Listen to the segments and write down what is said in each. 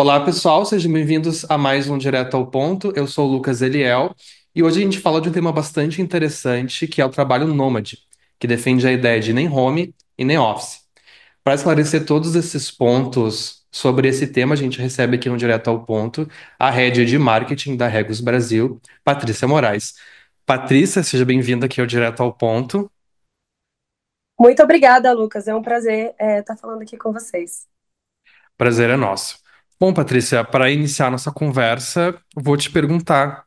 Olá, pessoal, sejam bem-vindos a mais um Direto ao Ponto. Eu sou o Lucas Eliel e hoje a gente fala de um tema bastante interessante que é o trabalho nômade, que defende a ideia de nem home e nem office. Para esclarecer todos esses pontos sobre esse tema, a gente recebe aqui no Direto ao Ponto a head de marketing da Regus Brasil, Patrícia Moraes. Patrícia, seja bem-vinda aqui ao Direto ao Ponto. Muito obrigada, Lucas. É um prazer estar falando aqui com vocês. Prazer é nosso. Bom, Patrícia, para iniciar nossa conversa, vou te perguntar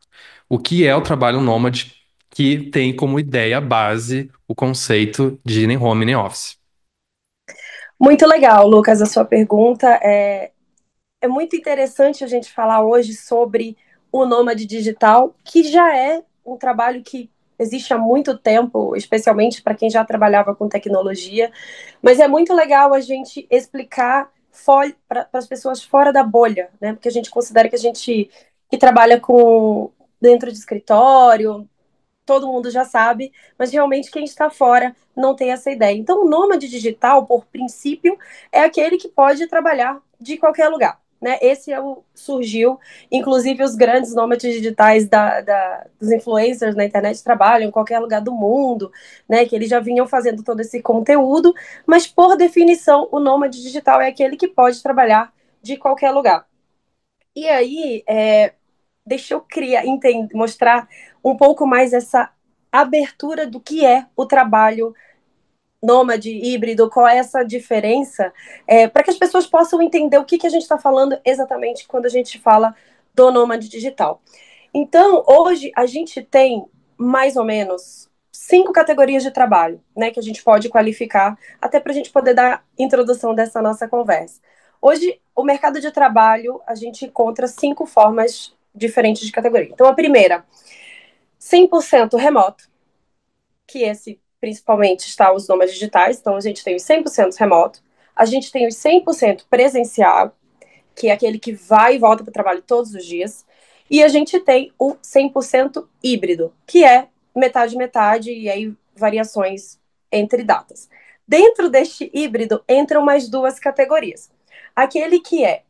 o que é o trabalho nômade que tem como ideia base o conceito de nem home nem office. Muito legal, Lucas, a sua pergunta. É muito interessante a gente falar hoje sobre o nômade digital, que já é um trabalho que existe há muito tempo, especialmente para quem já trabalhava com tecnologia, mas é muito legal a gente explicar para as pessoas fora da bolha, né? Porque a gente considera que a gente que trabalha com dentro de escritório, todo mundo já sabe, mas realmente quem está fora não tem essa ideia. Então, o nômade digital, por princípio, é aquele que pode trabalhar de qualquer lugar. Né? Esse surgiu, inclusive os grandes nômades digitais dos influencers na internet trabalham em qualquer lugar do mundo, né? Que eles já vinham fazendo todo esse conteúdo, mas por definição, o nômade digital é aquele que pode trabalhar de qualquer lugar. E aí, deixa eu mostrar um pouco mais essa abertura do que é o trabalho nômade, híbrido, qual é essa diferença, para que as pessoas possam entender o que a gente está falando exatamente quando a gente fala do nômade digital. Então, hoje a gente tem mais ou menos 5 categorias de trabalho, né, que a gente pode qualificar, até para a gente poder dar introdução dessa nossa conversa. Hoje, o mercado de trabalho, a gente encontra 5 formas diferentes de categoria. Então, a primeira, 100% remoto, que esse principalmente está os nômades digitais. Então, a gente tem os 100% remoto, a gente tem os 100% presencial, que é aquele que vai e volta para o trabalho todos os dias, e a gente tem o 100% híbrido, que é metade metade e aí variações entre datas. Dentro deste híbrido entram mais 2 categorias. Aquele que é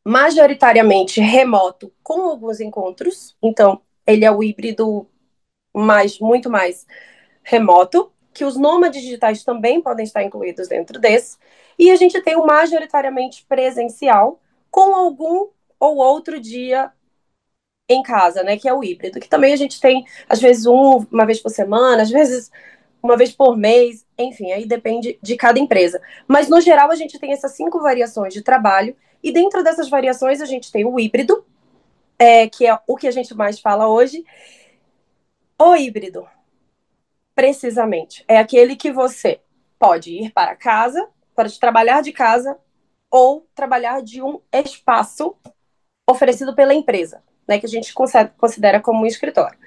majoritariamente remoto com alguns encontros, então ele é o híbrido muito mais remoto, que os nômades digitais também podem estar incluídos dentro desse, e a gente tem o majoritariamente presencial, com algum ou outro dia em casa, né, que é o híbrido, que também a gente tem, às vezes, uma vez por semana, às vezes uma vez por mês, enfim, aí depende de cada empresa. Mas, no geral, a gente tem essas 5 variações de trabalho, e dentro dessas variações a gente tem o híbrido, que é o que a gente mais fala hoje. O híbrido, precisamente, é aquele que você pode ir para casa, pode trabalhar de casa ou trabalhar de um espaço oferecido pela empresa, né, que a gente considera como um escritório.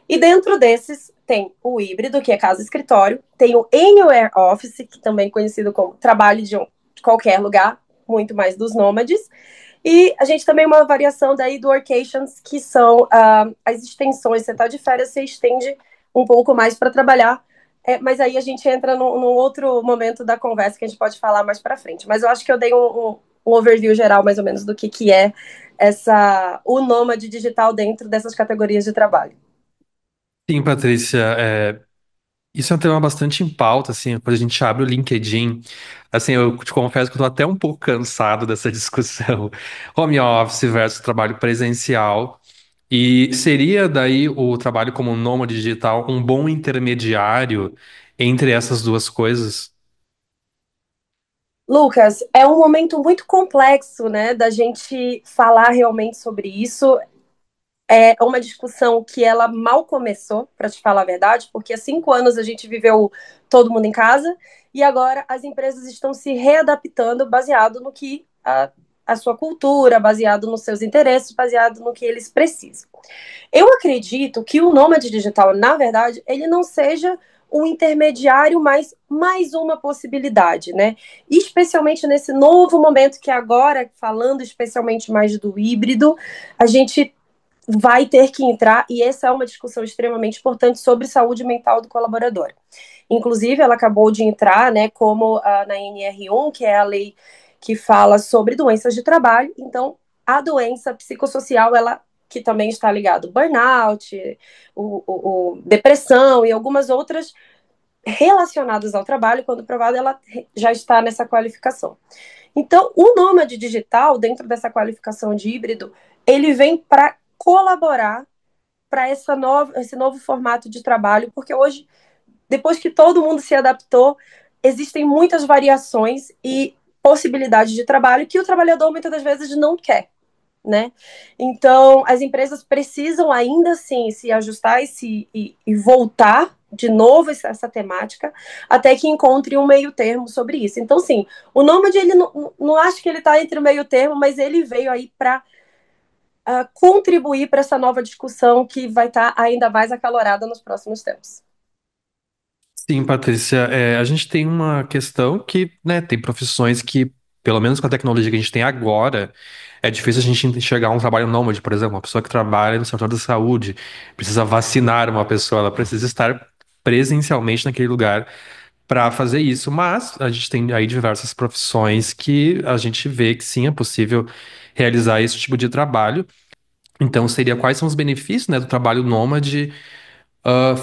E dentro desses tem o híbrido, que é casa-escritório, tem o Anywhere Office, que também é conhecido como trabalho de qualquer lugar, muito mais dos nômades. E a gente também uma variação daí do workations, que são as extensões. Você está de férias, você estende um pouco mais para trabalhar, mas aí a gente entra num outro momento da conversa que a gente pode falar mais para frente. Mas eu acho que eu dei um overview geral, mais ou menos, do que é o nômade digital dentro dessas categorias de trabalho. Sim, Patrícia, isso é um tema bastante em pauta, assim, quando a gente abre o LinkedIn, assim, eu te confesso que eu tô até um pouco cansado dessa discussão, home office versus trabalho presencial, e seria daí o trabalho como nômade digital um bom intermediário entre essas duas coisas? Lucas, é um momento muito complexo, né, da gente falar realmente sobre isso. É uma discussão que ela mal começou, para te falar a verdade, porque há 5 anos a gente viveu todo mundo em casa e agora as empresas estão se readaptando baseado no que a sua cultura, baseado nos seus interesses, baseado no que eles precisam. Eu acredito que o nômade digital, na verdade, ele não seja um intermediário, mas mais uma possibilidade, né? Especialmente nesse novo momento que agora, falando especialmente mais do híbrido, a gente vai ter que entrar, e essa é uma discussão extremamente importante sobre saúde mental do colaborador. Inclusive, ela acabou de entrar, né, como na NR1, que é a lei que fala sobre doenças de trabalho. Então, a doença psicossocial, ela que também está ligado burnout, depressão e algumas outras relacionadas ao trabalho, quando provado, ela já está nessa qualificação. Então, o nômade digital, dentro dessa qualificação de híbrido, ele vem para colaborar para esse novo formato de trabalho, porque hoje, depois que todo mundo se adaptou, existem muitas variações e possibilidades de trabalho que o trabalhador muitas das vezes não quer, né? Então, as empresas precisam ainda assim se ajustar e voltar de novo essa temática até que encontre um meio termo sobre isso. Então, sim, o Nômade, ele não acho que ele está entre o meio termo, mas ele veio aí para contribuir para essa nova discussão que vai estar ainda mais acalorada nos próximos tempos. Sim, Patrícia, a gente tem uma questão que, né, tem profissões que, pelo menos com a tecnologia que a gente tem agora, é difícil a gente enxergar um trabalho nômade, por exemplo, uma pessoa que trabalha no setor da saúde, precisa vacinar uma pessoa, ela precisa estar presencialmente naquele lugar para fazer isso, mas a gente tem aí diversas profissões que a gente vê que sim, é possível realizar esse tipo de trabalho. Então, seria quais são os benefícios, né, do trabalho nômade,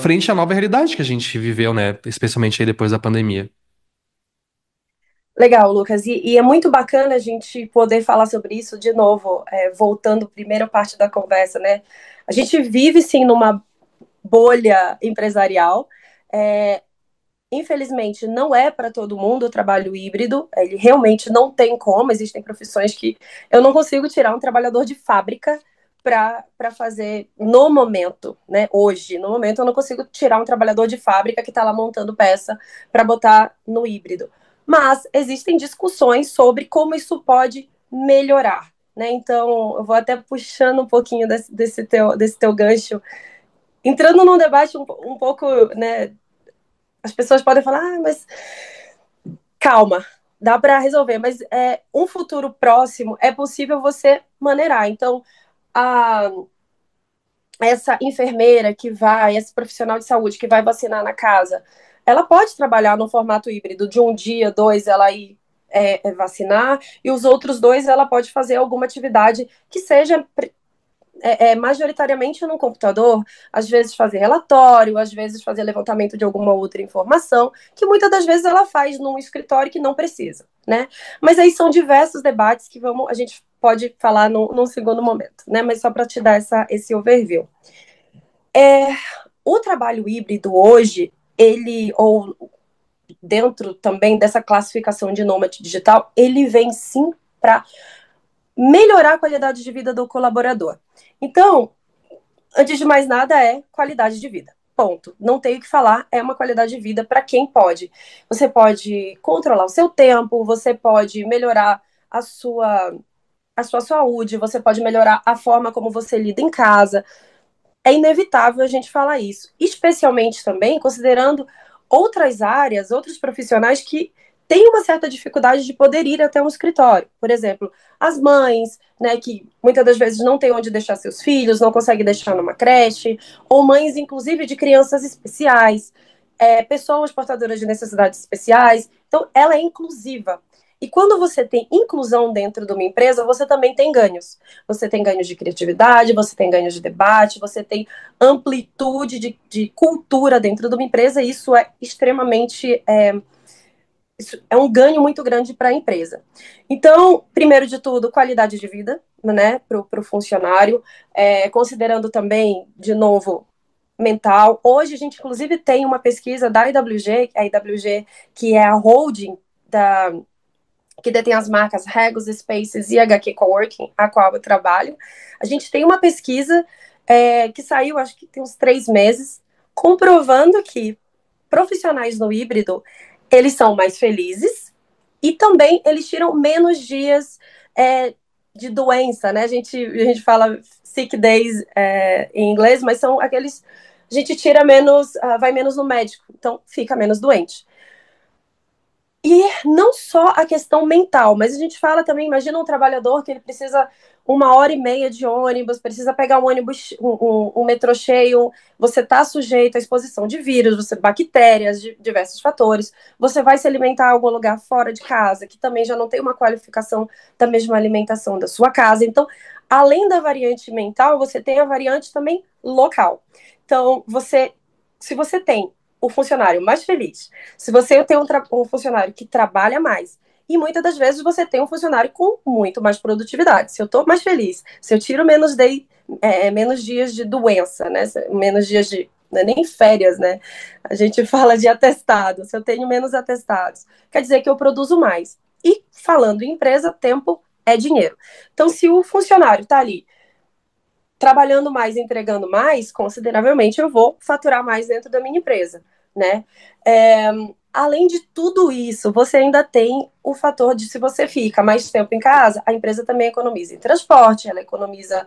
frente à nova realidade que a gente viveu, né? Especialmente aí depois da pandemia. Legal, Lucas. E é muito bacana a gente poder falar sobre isso de novo, voltando à primeira parte da conversa, né? A gente vive, sim, numa bolha empresarial. É, Infelizmente, não é para todo mundo o trabalho híbrido. Ele realmente não tem como. Existem profissões que eu não consigo tirar um trabalhador de fábrica para fazer no momento, né? Hoje, no momento, eu não consigo tirar um trabalhador de fábrica que está lá montando peça para botar no híbrido. Mas existem discussões sobre como isso pode melhorar, né? Então, eu vou até puxando um pouquinho desse teu gancho, entrando num debate um pouco, né? As pessoas podem falar, mas calma, dá para resolver, mas um futuro próximo é possível você maneirar. Então, a, essa enfermeira que vai, esse profissional de saúde que vai vacinar na casa, ela pode trabalhar no formato híbrido de um dia, dois, ela ir vacinar, e os outros dois ela pode fazer alguma atividade que seja majoritariamente no computador, às vezes fazer relatório, às vezes fazer levantamento de alguma outra informação, que muitas das vezes ela faz num escritório que não precisa, né? Mas aí são diversos debates que a gente pode falar num segundo momento, né? Mas só para te dar esse overview. O trabalho híbrido hoje, ou dentro também dessa classificação de nômade digital, ele vem sim para melhorar a qualidade de vida do colaborador. Então, antes de mais nada, é qualidade de vida. Ponto. Não tenho o que falar, é uma qualidade de vida para quem pode. Você pode controlar o seu tempo, você pode melhorar a sua saúde, você pode melhorar a forma como você lida em casa. É inevitável a gente falar isso, especialmente também considerando outras áreas, outros profissionais que têm uma certa dificuldade de poder ir até um escritório. Por exemplo, as mães, né, que muitas das vezes não têm onde deixar seus filhos, não conseguem deixar numa creche, ou mães, inclusive, de crianças especiais, pessoas portadoras de necessidades especiais. Então, ela é inclusiva. E quando você tem inclusão dentro de uma empresa, você também tem ganhos. Você tem ganhos de criatividade, você tem ganhos de debate, você tem amplitude de cultura dentro de uma empresa, e isso é extremamente. Isso é um ganho muito grande para a empresa. Então, primeiro de tudo, qualidade de vida, né, para o funcionário, considerando também, de novo, mental. Hoje a gente, inclusive, tem uma pesquisa da IWG, a IWG, que é a holding que detém as marcas Regos, Spaces e HQ Coworking, a qual eu trabalho. A gente tem uma pesquisa que saiu, acho que tem uns 3 meses, comprovando que profissionais no híbrido, eles são mais felizes e também eles tiram menos dias de doença, né? A gente fala sick days em inglês, mas são aqueles... A gente tira menos, vai menos no médico, então fica menos doente. E não só a questão mental, mas a gente fala também, imagina um trabalhador que ele precisa 1 hora e meia de ônibus, precisa pegar um ônibus, um metrô cheio, você está sujeito à exposição de vírus, você, bactérias, de diversos fatores, você vai se alimentar em algum lugar fora de casa, que também já não tem uma qualificação da mesma alimentação da sua casa. Então, além da variante mental, você tem a variante também local. Então, se você tem o funcionário mais feliz, se você tem um funcionário que trabalha mais, e muitas das vezes você tem um funcionário com muito mais produtividade. Se eu estou mais feliz, se eu tiro menos dias de doença, né? Menos dias de. Não é nem férias, né? A gente fala de atestado. Se eu tenho menos atestados, quer dizer que eu produzo mais. E falando em empresa, tempo é dinheiro. Então, se o funcionário está ali trabalhando mais, entregando mais, consideravelmente eu vou faturar mais dentro da minha empresa, né? Além de tudo isso, você ainda tem o fator de se você fica mais tempo em casa, a empresa também economiza em transporte, ela economiza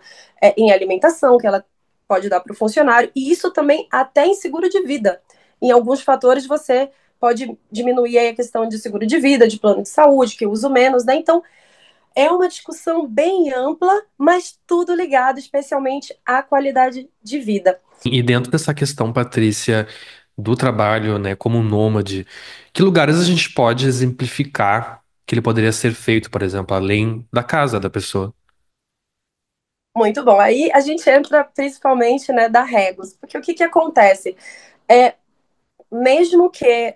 em alimentação, que ela pode dar para o funcionário, e isso também até em seguro de vida. Em alguns fatores você pode diminuir a questão de seguro de vida, de plano de saúde, que eu uso menos, né? Então, é uma discussão bem ampla, mas tudo ligado especialmente à qualidade de vida. E dentro dessa questão, Patrícia, do trabalho, né, como um nômade, que lugares a gente pode exemplificar que ele poderia ser feito, por exemplo, além da casa da pessoa? Muito bom. Aí a gente entra principalmente, né, da Regos, porque o que acontece? É, mesmo que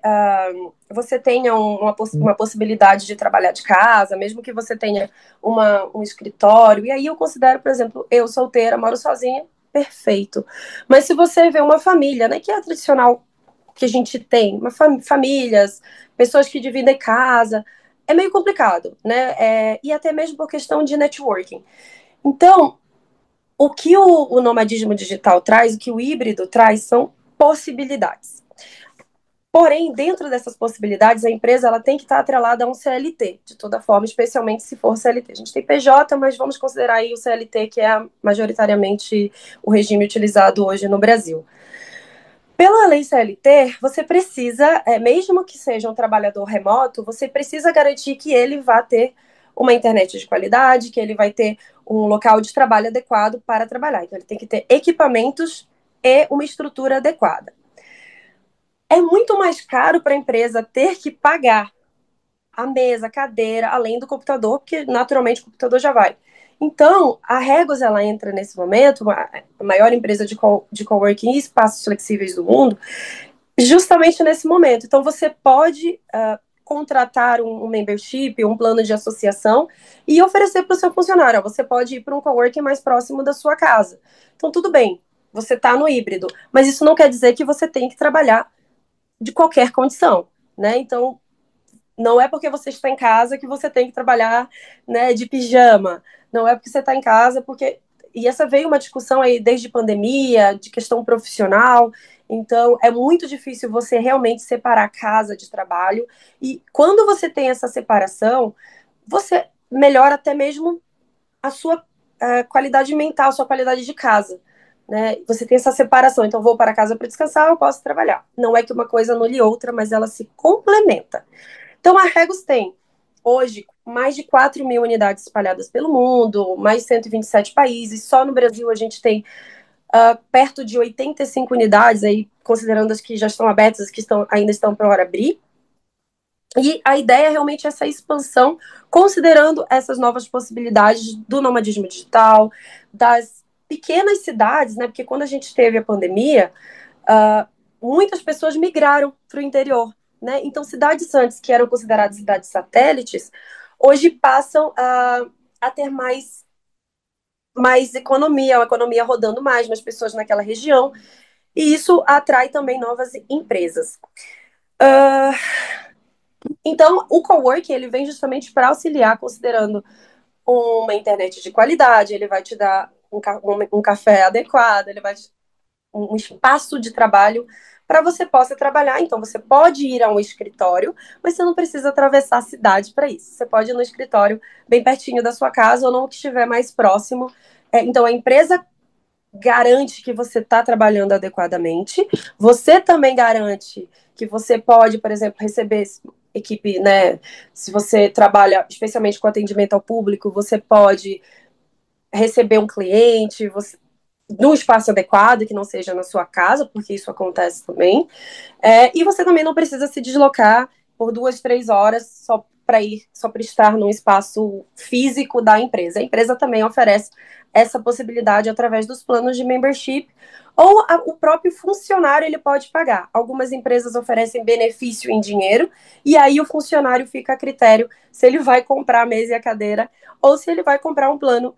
você tenha uma possibilidade de trabalhar de casa, mesmo que você tenha um escritório, e aí eu considero, por exemplo, eu solteira, moro sozinha, perfeito. Mas se você vê uma família, né, que é a tradicional que a gente tem, famílias, pessoas que dividem casa, é meio complicado, né? E até mesmo por questão de networking. Então, o que o nomadismo digital traz, o que o híbrido traz, são possibilidades. Porém, dentro dessas possibilidades, a empresa ela tem que estar atrelada a um CLT, de toda forma, especialmente se for CLT. A gente tem PJ, mas vamos considerar aí o CLT, que é majoritariamente o regime utilizado hoje no Brasil. Pela lei CLT, você precisa, mesmo que seja um trabalhador remoto, você precisa garantir que ele vai ter uma internet de qualidade, que ele vai ter um local de trabalho adequado para trabalhar. Então, ele tem que ter equipamentos e uma estrutura adequada. É muito mais caro para a empresa ter que pagar a mesa, a cadeira, além do computador, porque naturalmente o computador já vai. Então, a Regos ela entra nesse momento, a maior empresa de coworking e espaços flexíveis do mundo, justamente nesse momento. Então, você pode contratar um membership, um plano de associação e oferecer para o seu funcionário. Você pode ir para um coworking mais próximo da sua casa. Então, tudo bem, você está no híbrido, mas isso não quer dizer que você tem que trabalhar de qualquer condição, né? Então, não é porque você está em casa que você tem que trabalhar, né, de pijama. Não é porque você está em casa, porque. E essa veio uma discussão aí desde pandemia, de questão profissional. Então, é muito difícil você realmente separar casa de trabalho. E quando você tem essa separação, você melhora até mesmo a sua qualidade mental, a sua qualidade de casa. Né? Você tem essa separação. Então, vou para casa para descansar, eu posso trabalhar. Não é que uma coisa anule outra, mas ela se complementa. Então, a Regos tem, hoje, mais de 4 mil unidades espalhadas pelo mundo, mais de 127 países. Só no Brasil a gente tem perto de 85 unidades, aí, considerando as que já estão abertas, as que ainda estão para abrir. E a ideia é realmente essa expansão, considerando essas novas possibilidades do nomadismo digital, das pequenas cidades, né? Porque quando a gente teve a pandemia, muitas pessoas migraram para o interior, né? Então, cidades antes que eram consideradas cidades satélites, hoje passam a ter mais economia, a economia rodando mais pessoas naquela região, e isso atrai também novas empresas. Uh, então, o coworking ele vem justamente para auxiliar, considerando uma internet de qualidade, ele vai te dar um café adequado, ele vai te um espaço de trabalho para você possa trabalhar. Então, você pode ir a um escritório, mas você não precisa atravessar a cidade para isso. Você pode ir no escritório bem pertinho da sua casa ou no que estiver mais próximo. Então, a empresa garante que você está trabalhando adequadamente. Você também garante que você pode, por exemplo, receber equipe, né? Se você trabalha especialmente com atendimento ao público, você pode receber um cliente, você num espaço adequado, que não seja na sua casa, porque isso acontece também. E você também não precisa se deslocar por 2, 3 horas só para estar num espaço físico da empresa. A empresa também oferece essa possibilidade através dos planos de membership, ou o próprio funcionário ele pode pagar. Algumas empresas oferecem benefício em dinheiro, e aí o funcionário fica a critério se ele vai comprar a mesa e a cadeira, ou se ele vai comprar um plano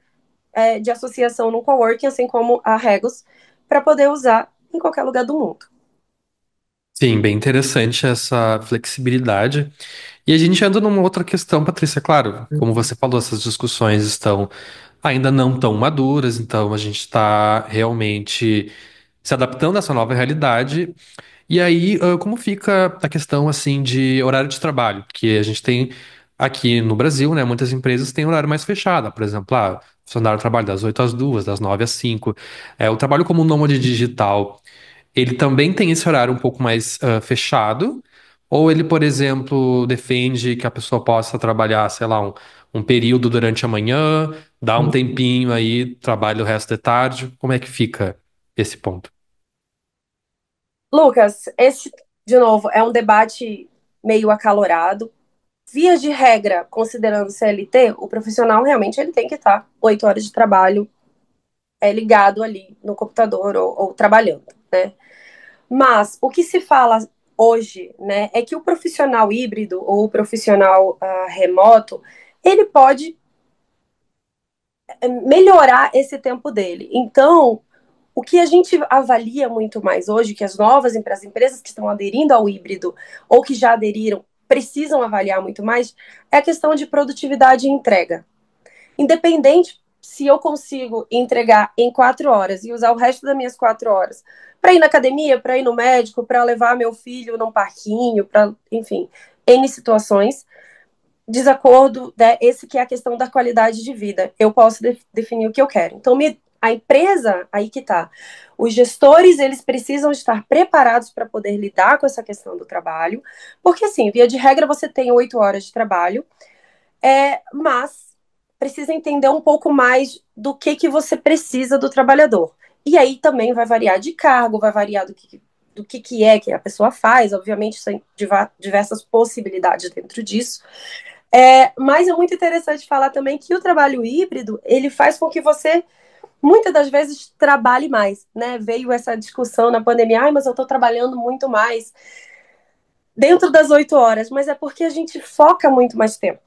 de associação no coworking, assim como a Regos, para poder usar em qualquer lugar do mundo. Sim, bem interessante essa flexibilidade. E a gente anda numa outra questão, Patrícia, claro, como você falou, essas discussões estão ainda não tão maduras, então a gente está realmente se adaptando a essa nova realidade. E aí, como fica a questão assim de horário de trabalho? Porque a gente tem aqui no Brasil, né, muitas empresas têm horário mais fechado. Por exemplo, o funcionário trabalha das 8 às 2, das 9 às 5. O trabalho como nômade digital, ele também tem esse horário um pouco mais fechado? Ou ele, por exemplo, defende que a pessoa possa trabalhar, sei lá, um período durante a manhã, dar um tempinho aí, trabalha o resto da tarde? Como é que fica esse ponto? Lucas, esse, de novo, é um debate meio acalorado. Via de regra, considerando CLT, o profissional realmente ele tem que estar 8 horas de trabalho ligado ali no computador ou trabalhando, né? Mas o que se fala hoje, né, é que o profissional híbrido ou o profissional remoto, ele pode melhorar esse tempo dele. Então, o que a gente avalia muito mais hoje, que as empresas que estão aderindo ao híbrido ou que já aderiram precisam avaliar muito mais, é a questão de produtividade e entrega. Independente se eu consigo entregar em 4 horas e usar o resto das minhas 4 horas para ir na academia, para ir no médico, para levar meu filho num parquinho, para, enfim, N situações, desacordo, né, esse que é a questão da qualidade de vida. Eu posso definir o que eu quero. Então, a empresa, aí que tá. Os gestores, eles precisam estar preparados para poder lidar com essa questão do trabalho, porque, assim, via de regra, você tem 8 horas de trabalho, mas precisa entender um pouco mais do que você precisa do trabalhador. E aí também vai variar de cargo, vai variar do que é que a pessoa faz, obviamente tem diversas possibilidades dentro disso, mas é muito interessante falar também que o trabalho híbrido, ele faz com que você, muitas das vezes, trabalhe mais, né? Veio essa discussão na pandemia, mas eu estou trabalhando muito mais dentro das 8 horas, mas é porque a gente foca muito mais tempo.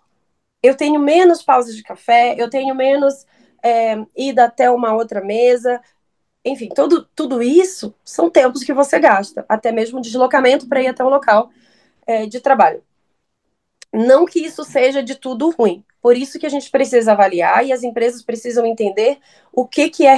Eu tenho menos pausas de café, eu tenho menos ida até uma outra mesa, enfim, tudo isso são tempos que você gasta, até mesmo deslocamento para ir até um local de trabalho. Não que isso seja de tudo ruim. Por isso que a gente precisa avaliar e as empresas precisam entender o que é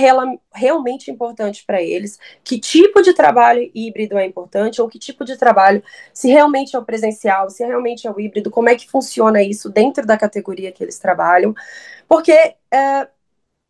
realmente importante para eles, que tipo de trabalho híbrido é importante, ou que tipo de trabalho, se realmente é o presencial, se realmente é o híbrido, como é que funciona isso dentro da categoria que eles trabalham. Porque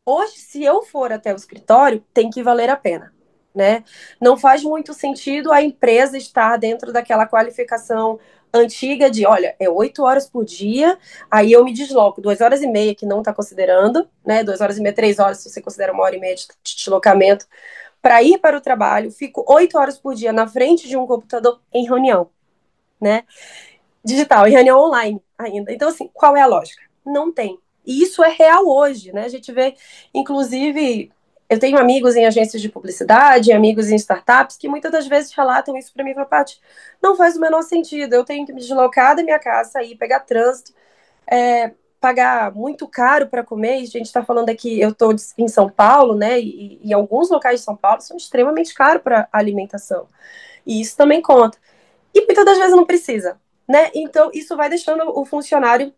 hoje, se eu for até o escritório, tem que valer a pena. Né? Não faz muito sentido a empresa estar dentro daquela qualificação antiga de, olha, é 8 horas por dia, aí eu me desloco 2 horas e meia, que não está considerando, né? 2 horas e meia, 3 horas, se você considera 1 hora e meia de deslocamento, para ir para o trabalho, fico 8 horas por dia na frente de um computador em reunião, né? Digital, em reunião online ainda. Então, assim, qual é a lógica? Não tem. E isso é real hoje, né? A gente vê, inclusive, eu tenho amigos em agências de publicidade, amigos em startups, que muitas das vezes relatam isso para mim, para Paty, não faz o menor sentido. Eu tenho que me deslocar da minha casa, sair, pegar trânsito, pagar muito caro para comer. A gente está falando aqui, eu estou em São Paulo, né? E alguns locais de São Paulo são extremamente caros para alimentação. E isso também conta. E muitas das vezes não precisa, né? Então, isso vai deixando o funcionário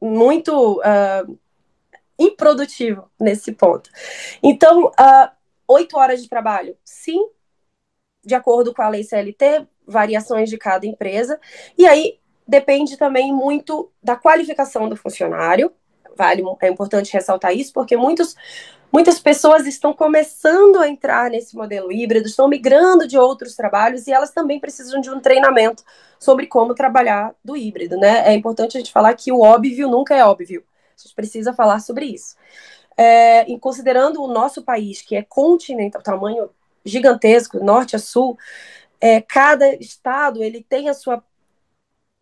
muito improdutivo nesse ponto. Então, 8 horas de trabalho, sim, de acordo com a lei CLT, variações de cada empresa. E aí depende também muito da qualificação do funcionário. É importante ressaltar isso, porque muitos muitas pessoas estão começando a entrar nesse modelo híbrido, estão migrando de outros trabalhos e elas também precisam de um treinamento sobre como trabalhar do híbrido, né? É importante a gente falar que o óbvio nunca é óbvio. A gente precisa falar sobre isso. Em considerando o nosso país, que é continental, tamanho gigantesco, norte a sul, cada estado ele tem a sua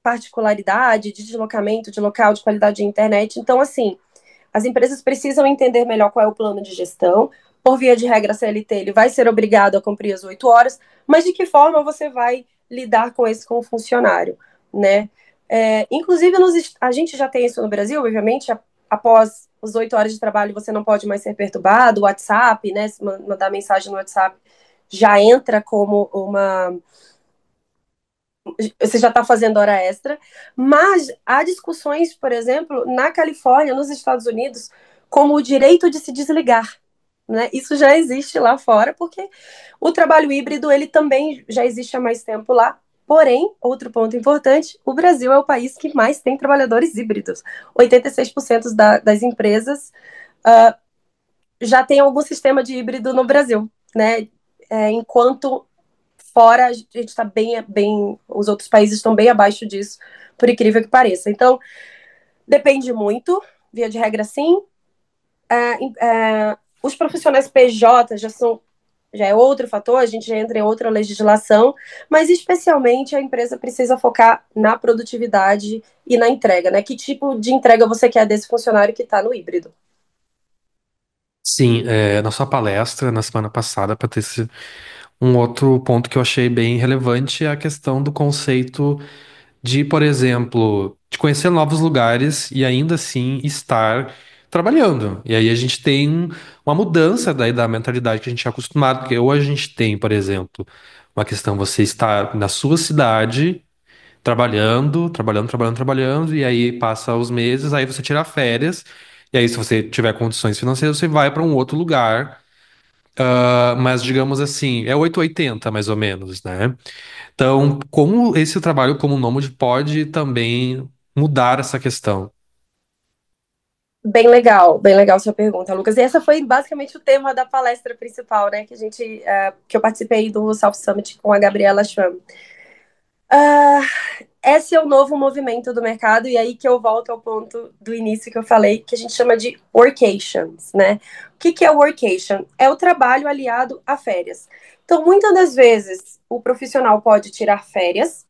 particularidade de deslocamento, de local, de qualidade de internet. Então, assim, as empresas precisam entender melhor qual é o plano de gestão. Por via de regra, a CLT ele vai ser obrigado a cumprir as 8 horas, mas de que forma você vai lidar com isso com o funcionário, né? Inclusive, a gente já tem isso no Brasil, obviamente, após as 8 horas de trabalho você não pode mais ser perturbado, o WhatsApp, né? Se mandar mensagem no WhatsApp já entra como você já está fazendo hora extra, mas há discussões, por exemplo, na Califórnia, nos Estados Unidos, como o direito de se desligar. Né? Isso já existe lá fora, porque o trabalho híbrido ele também já existe há mais tempo lá. Porém, outro ponto importante, o Brasil é o país que mais tem trabalhadores híbridos. 86% das empresas uh, já tem algum sistema de híbrido no Brasil, né? Enquanto fora a gente está bem, os outros países estão bem abaixo disso, por incrível que pareça. Então, depende muito, via de regra, sim. Os profissionais PJ já é outro fator, a gente já entra em outra legislação, mas especialmente a empresa precisa focar na produtividade e na entrega, né? Que tipo de entrega você quer desse funcionário que está no híbrido? Sim, na sua palestra na semana passada, Patrícia, um outro ponto que eu achei bem relevante é a questão do conceito de, por exemplo, de conhecer novos lugares e ainda assim estar trabalhando. E aí a gente tem uma mudança daí da mentalidade que a gente é acostumado, porque hoje a gente tem, por exemplo, uma questão você estar na sua cidade trabalhando, e aí passa os meses, aí você tira férias, e aí se você tiver condições financeiras, você vai para um outro lugar. Mas digamos assim, é 880 mais ou menos, né? Então, como esse trabalho como nômade pode também mudar essa questão? Bem legal sua pergunta, Lucas. E essa foi basicamente o tema da palestra principal, né? Que eu participei do South Summit com a Gabriela Schramm. Esse é o novo movimento do mercado, e aí que eu volto ao ponto do início que eu falei, que a gente chama de workations, né? O que é o workation? É o trabalho aliado a férias. Então, muitas das vezes, o profissional pode tirar férias,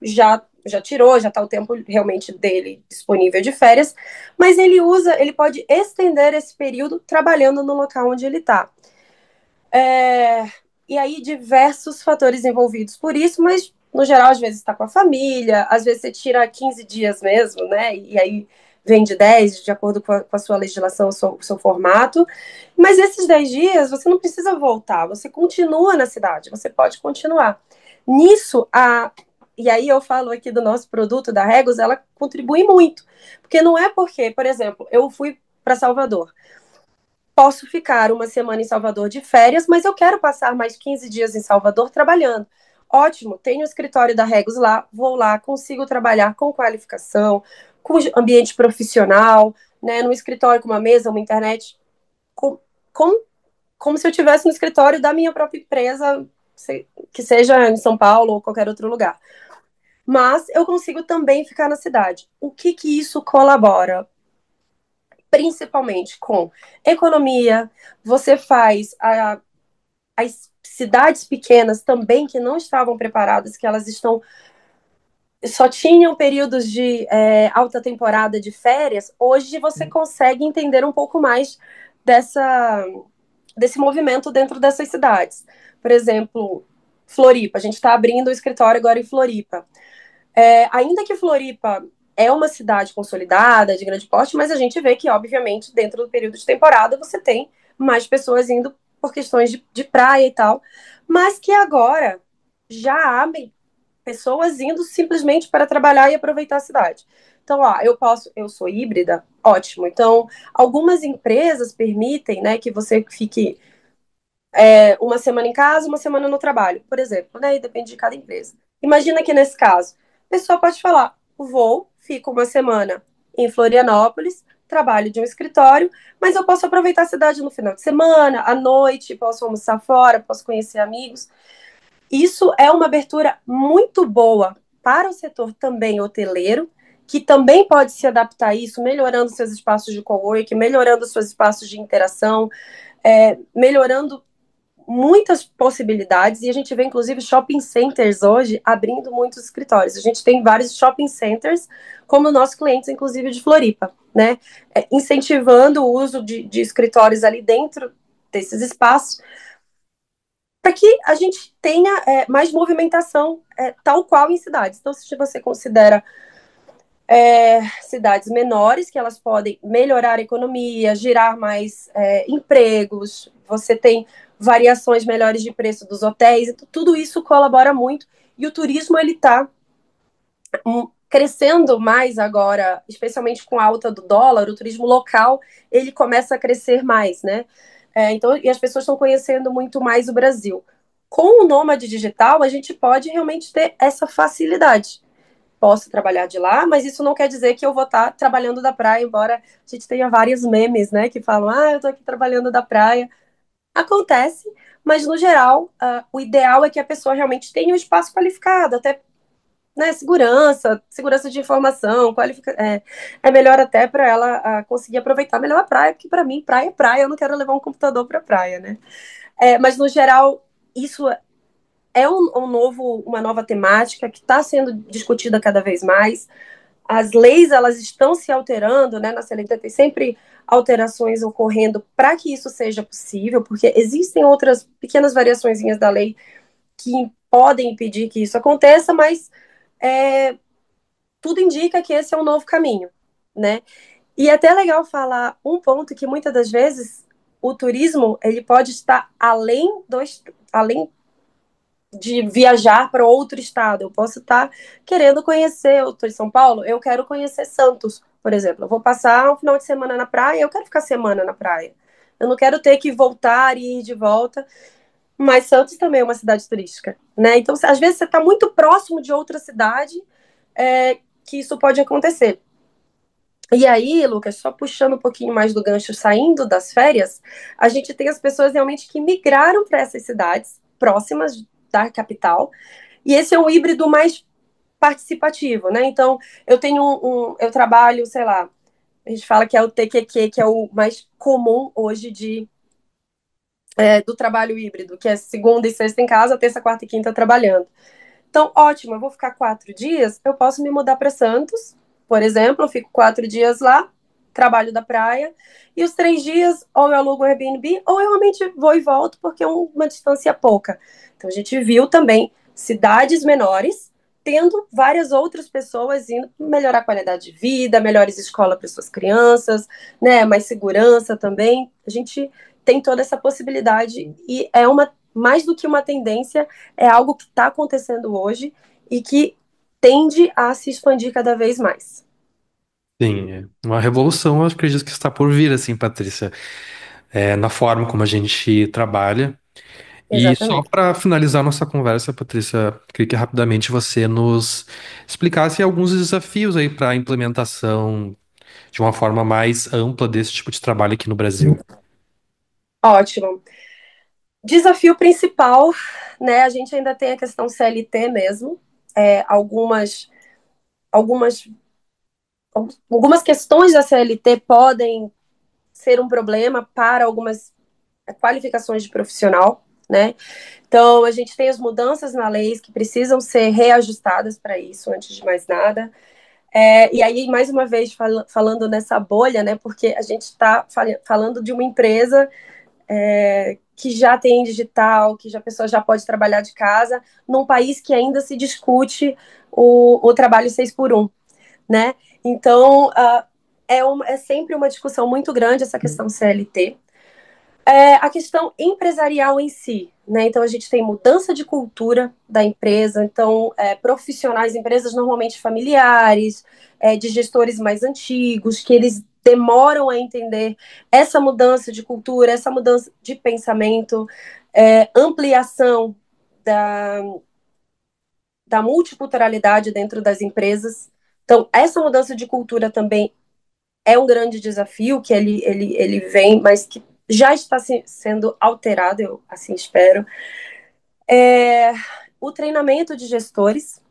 já tirou, já está o tempo realmente dele disponível de férias, mas ele pode estender esse período trabalhando no local onde ele está. É, e aí, diversos fatores envolvidos por isso, mas no geral, às vezes está com a família, às vezes você tira 15 dias mesmo, né? E aí vem de 10, de acordo com a sua legislação, o seu formato. Mas esses 10 dias você não precisa voltar, você continua na cidade, você pode continuar. Nisso, e aí eu falo aqui do nosso produto, da Regos, ela contribui muito. Porque não é porque, por exemplo, eu fui para Salvador. Posso ficar uma semana em Salvador de férias, mas eu quero passar mais 15 dias em Salvador trabalhando. Ótimo, tenho o escritório da Regos lá, vou lá, consigo trabalhar com qualificação, com ambiente profissional, né, no escritório com uma mesa, uma internet, com, com, como se eu estivesse no escritório da minha própria empresa, que seja em São Paulo ou qualquer outro lugar. Mas eu consigo também ficar na cidade. O que isso colabora? Principalmente com economia, você faz as cidades pequenas também que não estavam preparadas, que elas estão só tinham períodos de alta temporada de férias, hoje você consegue entender um pouco mais dessa, desse movimento dentro dessas cidades. Por exemplo, Floripa, a gente está abrindo o escritório agora em Floripa. Ainda que Floripa é uma cidade consolidada, de grande porte, mas a gente vê que, obviamente, dentro do período de temporada, você tem mais pessoas indo por questões de praia e tal, mas que agora já há pessoas indo simplesmente para trabalhar e aproveitar a cidade. Então, eu sou híbrida, ótimo. Então, algumas empresas permitem, né, que você fique uma semana em casa, uma semana no trabalho, por exemplo, né? E depende de cada empresa. Imagina que nesse caso, a pessoa pode falar: vou, fico uma semana em Florianópolis, trabalho de um escritório, mas eu posso aproveitar a cidade no final de semana, à noite, posso almoçar fora, posso conhecer amigos. Isso é uma abertura muito boa para o setor também hoteleiro, que também pode se adaptar a isso, melhorando seus espaços de coworking, melhorando seus espaços de interação, melhorando muitas possibilidades. E a gente vê, inclusive, shopping centers hoje abrindo muitos escritórios. A gente tem vários shopping centers, como nossos clientes, inclusive de Floripa, né? Incentivando o uso de escritórios ali dentro desses espaços, para que a gente tenha mais movimentação, tal qual em cidades. Então, se você considera cidades menores, que elas podem melhorar a economia, gerar mais empregos, você tem variações melhores de preço dos hotéis, então, tudo isso colabora muito. E o turismo, ele está crescendo mais agora, especialmente com a alta do dólar, o turismo local, ele começa a crescer mais, né? Então, e as pessoas estão conhecendo muito mais o Brasil. Com o nômade digital, a gente pode realmente ter essa facilidade. Posso trabalhar de lá, mas isso não quer dizer que eu vou estar trabalhando da praia, embora a gente tenha vários memes, né, que falam, eu tô aqui trabalhando da praia. Acontece, mas no geral, o ideal é que a pessoa realmente tenha um espaço qualificado, até, né, segurança de informação, é melhor até para ela conseguir aproveitar melhor a praia, porque para mim, praia é praia, eu não quero levar um computador para praia, né? Mas no geral, isso é uma nova temática que está sendo discutida cada vez mais. As leis, elas estão se alterando, né? Na CLT tem sempre alterações ocorrendo para que isso seja possível, porque existem outras pequenas variações da lei que podem impedir que isso aconteça, mas tudo indica que esse é um novo caminho, né? E é até legal falar um ponto que muitas das vezes o turismo ele pode estar além de viajar para outro estado. Eu posso estar querendo conhecer, eu estou em São Paulo, eu quero conhecer Santos, por exemplo. Eu vou passar um final de semana na praia, eu quero ficar semana na praia. Eu não quero ter que voltar e ir de volta. Mas Santos também é uma cidade turística, né? Então, às vezes, você está muito próximo de outra cidade que isso pode acontecer. E aí, Lucas, só puxando um pouquinho mais do gancho, saindo das férias, a gente tem as pessoas realmente que migraram para essas cidades próximas da capital, e esse é um híbrido mais participativo, né? Então, eu trabalho, sei lá, a gente fala que é o TQQ, que é o mais comum hoje do trabalho híbrido, que é segunda e sexta em casa, terça, quarta e quinta trabalhando. Então, ótimo, eu vou ficar 4 dias, eu posso me mudar para Santos, por exemplo, eu fico 4 dias lá, trabalho da praia, e os 3 dias, ou eu alugo um Airbnb, ou eu realmente vou e volto, porque é uma distância pouca. Então, a gente viu também cidades menores, tendo várias outras pessoas indo melhorar a qualidade de vida, melhores escolas para suas crianças, né, mais segurança também. A gente tem toda essa possibilidade, e é mais do que uma tendência, é algo que está acontecendo hoje e que tende a se expandir cada vez mais. Sim, é uma revolução, eu acredito que está por vir, assim, Patrícia, na forma como a gente trabalha. E só Exatamente. para finalizar nossa conversa, Patrícia, queria que rapidamente você nos explicasse alguns desafios aí para a implementação de uma forma mais ampla desse tipo de trabalho aqui no Brasil. Ótimo. Desafio principal, né? A gente ainda tem a questão CLT mesmo. Algumas, algumas, algumas questões da CLT podem ser um problema para algumas qualificações de profissional, né? Então, a gente tem as mudanças na lei que precisam ser reajustadas para isso, antes de mais nada. E aí, mais uma vez, falando nessa bolha, né? Porque a gente está falando de uma empresa que já tem digital, que a pessoa já pode trabalhar de casa, num país que ainda se discute o trabalho 6 por 1, né? Então, é sempre uma discussão muito grande essa questão CLT. A questão empresarial em si, né? Então a gente tem mudança de cultura da empresa, então profissionais, empresas normalmente familiares, de gestores mais antigos, que eles demoram a entender essa mudança de cultura, essa mudança de pensamento, ampliação da, da multiculturalidade dentro das empresas. Então, essa mudança de cultura também é um grande desafio que ele vem, mas que já está sendo alterado, eu assim espero. É o treinamento de gestores,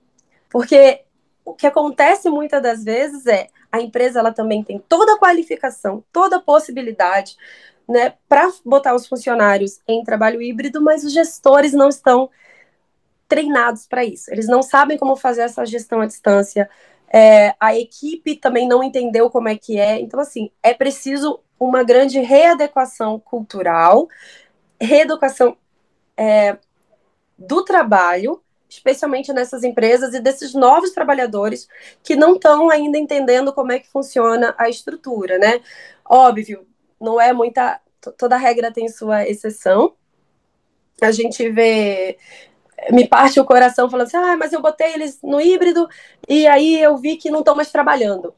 porque o que acontece muitas das vezes é a empresa ela também tem toda a qualificação, toda a possibilidade, né, para botar os funcionários em trabalho híbrido, mas os gestores não estão treinados para isso. Eles não sabem como fazer essa gestão à distância. A equipe também não entendeu como é que é. Então, assim, é preciso uma grande readequação cultural, reeducação do trabalho, especialmente nessas empresas e desses novos trabalhadores que não estão ainda entendendo como é que funciona a estrutura, né? Óbvio, não é muita. Toda regra tem sua exceção. A gente vê me parte o coração falando assim, mas eu botei eles no híbrido e aí eu vi que não estão mais trabalhando.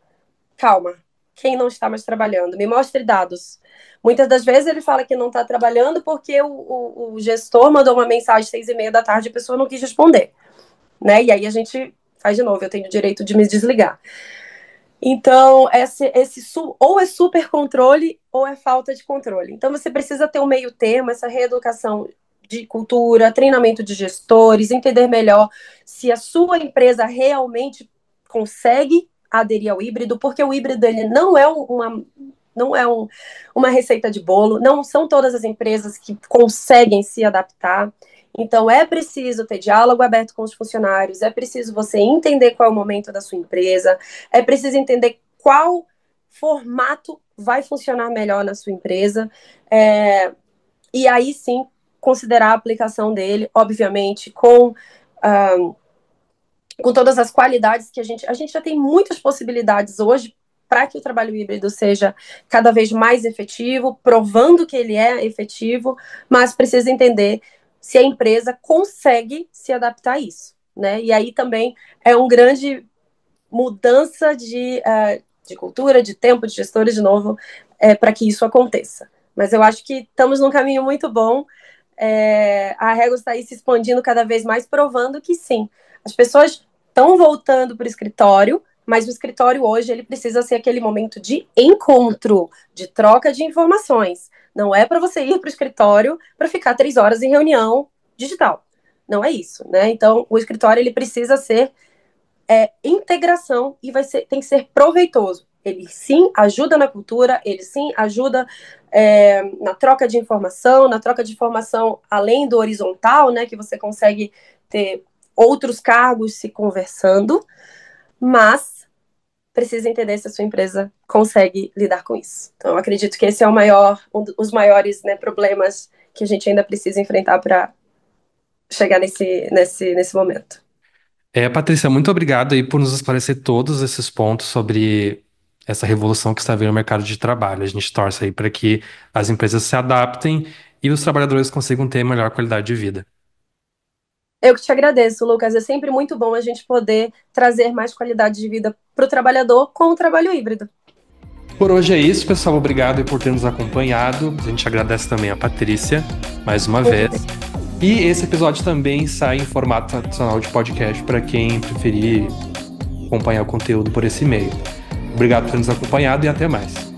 Calma, quem não está mais trabalhando? Me mostre dados. Muitas das vezes ele fala que não está trabalhando porque o gestor mandou uma mensagem às 6:30 da tarde e a pessoa não quis responder, né? E aí a gente faz de novo, eu tenho o direito de me desligar. Então, ou é super controle ou é falta de controle. Então, você precisa ter um meio termo, essa reeducação de cultura, treinamento de gestores, entender melhor se a sua empresa realmente consegue aderir ao híbrido, porque o híbrido ele não é uma receita de bolo, não são todas as empresas que conseguem se adaptar. Então, é preciso ter diálogo aberto com os funcionários, é preciso você entender qual é o momento da sua empresa, é preciso entender qual formato vai funcionar melhor na sua empresa, e aí sim considerar a aplicação dele, obviamente, com todas as qualidades que a gente já tem muitas possibilidades hoje para que o trabalho híbrido seja cada vez mais efetivo, provando que ele é efetivo, mas precisa entender se a empresa consegue se adaptar a isso, né? E aí também é uma grande mudança de cultura, de tempo, de gestores, de novo, para que isso aconteça. Mas eu acho que estamos num caminho muito bom. A Régua está aí se expandindo cada vez mais, provando que sim, as pessoas estão voltando para o escritório, mas o escritório hoje ele precisa ser aquele momento de encontro, de troca de informações. Não é para você ir para o escritório para ficar 3 horas em reunião digital. Não é isso, né? Então, o escritório ele precisa ser integração e tem que ser proveitoso. Ele sim ajuda na cultura, ele sim ajuda na troca de informação além do horizontal, né, que você consegue ter outros cargos se conversando, mas precisa entender se a sua empresa consegue lidar com isso. Então, eu acredito que esse é os maiores, né, problemas que a gente ainda precisa enfrentar para chegar nesse momento. Patrícia, muito obrigado aí por nos esclarecer todos esses pontos sobre essa revolução que está vindo no mercado de trabalho. A gente torce aí para que as empresas se adaptem e os trabalhadores consigam ter melhor qualidade de vida. Eu que te agradeço, Lucas. É sempre muito bom a gente poder trazer mais qualidade de vida para o trabalhador com o trabalho híbrido. Por hoje é isso, pessoal. Obrigado aí por ter nos acompanhado. A gente agradece também a Patrícia, mais uma vez. E esse episódio também sai em formato tradicional de podcast para quem preferir acompanhar o conteúdo por esse meio. Obrigado por ter nos acompanhado e até mais.